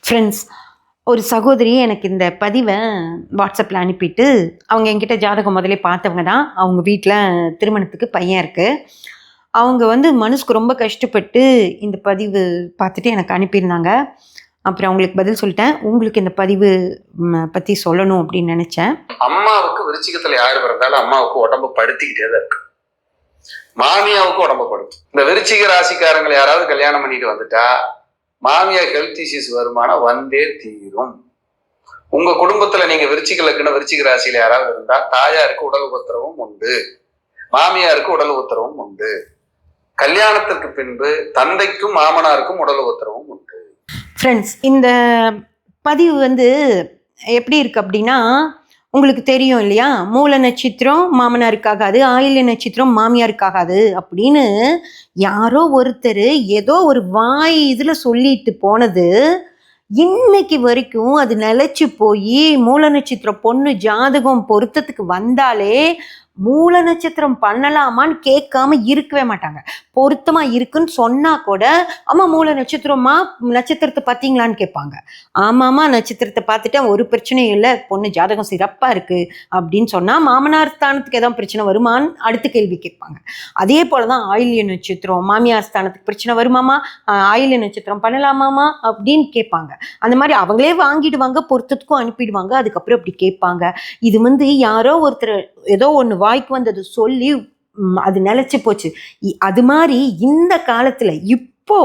Friends, ஒரு சகோதரி எனக்கு இந்த பதிவை வாட்ஸ்அப்பில் அனுப்பிட்டு, அவங்க என்கிட்ட ஜாதகம் முதலே பார்த்தவங்க தான். அவங்க வீட்டில் திருமணத்துக்கு பையன் இருக்குது. அவங்க மனசுக்கு ரொம்ப கஷ்டப்பட்டு இந்த பதிவு பார்த்துட்டு எனக்கு அனுப்பியிருந்தாங்க. அப்புறம் அவங்களுக்கு பதில் சொல்லிட்டேன். உங்களுக்கு இந்த பதிவு பற்றி சொல்லணும் அப்படின்னு நினச்சேன். அம்மாவுக்கு விருச்சிகத்தில் யார் பிறந்தாலும் அம்மாவுக்கு உடம்பு படுத்திக்கிட்டே தான் இருக்கு. மாமியாவுக்கு உடம்பு படுத்தும். இந்த விருச்சிக ராசிக்காரங்களை யாராவது கல்யாணம் பண்ணிட்டு வந்துட்டா மாமியா ஹெல்த் இஷ்யூஸ் வருமானம் வந்தே தீரும். உங்க குடும்பத்துல நீங்க விருச்சிக லக்னம் விருச்சிக ராசியில யாராவது இருந்தா தாயாருக்கு உடல் உத்தரவும் உண்டு, மாமியாருக்கு உடல் உத்தரவும் உண்டு. கல்யாணத்திற்கு பின்பு தந்தைக்கும் மாமனாருக்கும் உடல் உத்தரவும் உண்டு. ஃப்ரெண்ட்ஸ், இந்த பதிவு எப்படி இருக்கு அப்படின்னா, உங்களுக்கு தெரியும் இல்லையா, மூல நட்சத்திரம் மாமனாருக்காகாது, ஆயில்ய நட்சத்திரம் மாமியாருக்காகாது அப்படின்னு யாரோ ஒருத்தர் ஏதோ ஒரு வாய் இதில் சொல்லிட்டு போனது இன்னைக்கு வரைக்கும் அது நிலைச்சு போய் மூல நட்சத்திரம் பொண்ணு ஜாதகம் பொருத்தத்துக்கு வந்தாலே மூல நட்சத்திரம் பண்ணலாமான்னு கேட்காம இருக்கவே மாட்டாங்க. பொருத்தமா இருக்குன்னு சொன்னா கூட, ஆமா மூல நட்சத்திரமா, நட்சத்திரத்தை பார்த்தீங்களான்னு கேட்பாங்க. ஆமாமா நட்சத்திரத்தை பார்த்துட்டேன், ஒரு பிரச்சனையும் இல்லை, பொண்ணு ஜாதகம் சிறப்பா இருக்கு அப்படின்னு சொன்னா மாமனார் ஸ்தானத்துக்கு எதாவது பிரச்சனை வருமான்னு அடுத்த கேள்வி கேட்பாங்க. அதே போலதான் ஆயில்ய நட்சத்திரம் மாமியார் ஸ்தானத்துக்கு பிரச்சனை வருமாமா, ஆயில்ய நட்சத்திரம் பண்ணலாமாமா அப்படின்னு கேட்பாங்க. அந்த மாதிரி அவங்களே வாங்கிடுவாங்க, பொருத்தத்துக்கும் அனுப்பிடுவாங்க, அதுக்கப்புறம் இப்படி கேட்பாங்க. இது யாரோ ஒருத்தர் ஏதோ ஒன்று வாய்க்கு வந்தது சொல்லி அது நிலைச்சு போச்சு. அது மாதிரி இந்த காலத்துல இப்போ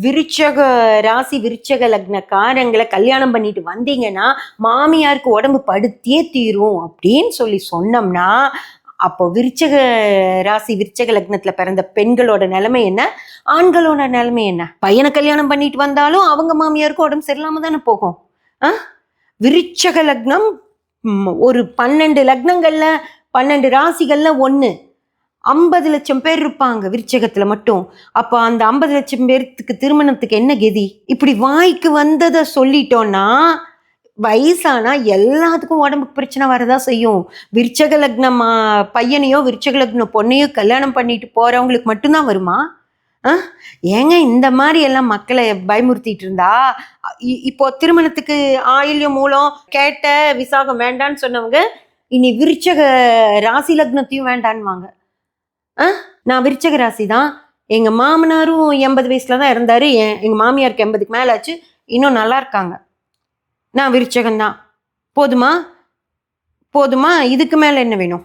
விருச்சக ராசி விருச்சக லக்னக்காரங்களை கல்யாணம் பண்ணிட்டு வந்தீங்கன்னா மாமியாருக்கு உடம்பு படுத்தியே தீரும் அப்படின்னு சொன்னோம்னா, அப்போ விருச்சக ராசி விருச்சக லக்னத்துல பிறந்த பெண்களோட நிலைமை என்ன, ஆண்களோட நிலைமை என்ன? பையனை கல்யாணம் பண்ணிட்டு வந்தாலும் அவங்க மாமியாருக்கு உடம்பு சரியில்லாம தானே போகும். விருச்சக லக்னம் ஒரு 12 லக்னங்கள்ல 12 ராசிகள்ல 1, 50 லட்சம் பேர் இருப்பாங்க விருச்சகத்துல மட்டும். அப்போ அந்த 50 லட்சம் பேருக்கு திருமணத்துக்கு என்ன கதி? இப்படி வாய்க்கு வந்ததை சொல்லிட்டோம்னா வயசானா எல்லாத்துக்கும் உடம்புக்கு பிரச்சனை வரதா செய்யும். விருச்சக லக்னம் பையனையோ விருச்சக லக்னம் பொண்ணையோ கல்யாணம் பண்ணிட்டு போறவங்களுக்கு மட்டும்தான் வருமா? ஏங்க இந்த மாதிரி எல்லாம் மக்களை பயமுறுத்திட்டு இருந்தா, இப்போ திருமணத்துக்கு ஆயில்யம் மூலம் கேட்ட விசாகம் வேண்டான்னு சொன்னவங்க இனி விருச்சக ராசி லக்னத்தையும் வேண்டான்வாங்க. நான் விருச்சக ராசி தான், எங்க மாமனாரும் 80 வயசுல தான் இருந்தாரு, எங்க மாமியாருக்கு 80க்கு மேல ஆச்சு, இன்னும் நல்லா இருக்காங்க, நான் விருச்சகம்தான், போதுமா போதுமா, இதுக்கு மேல என்ன வேணும்?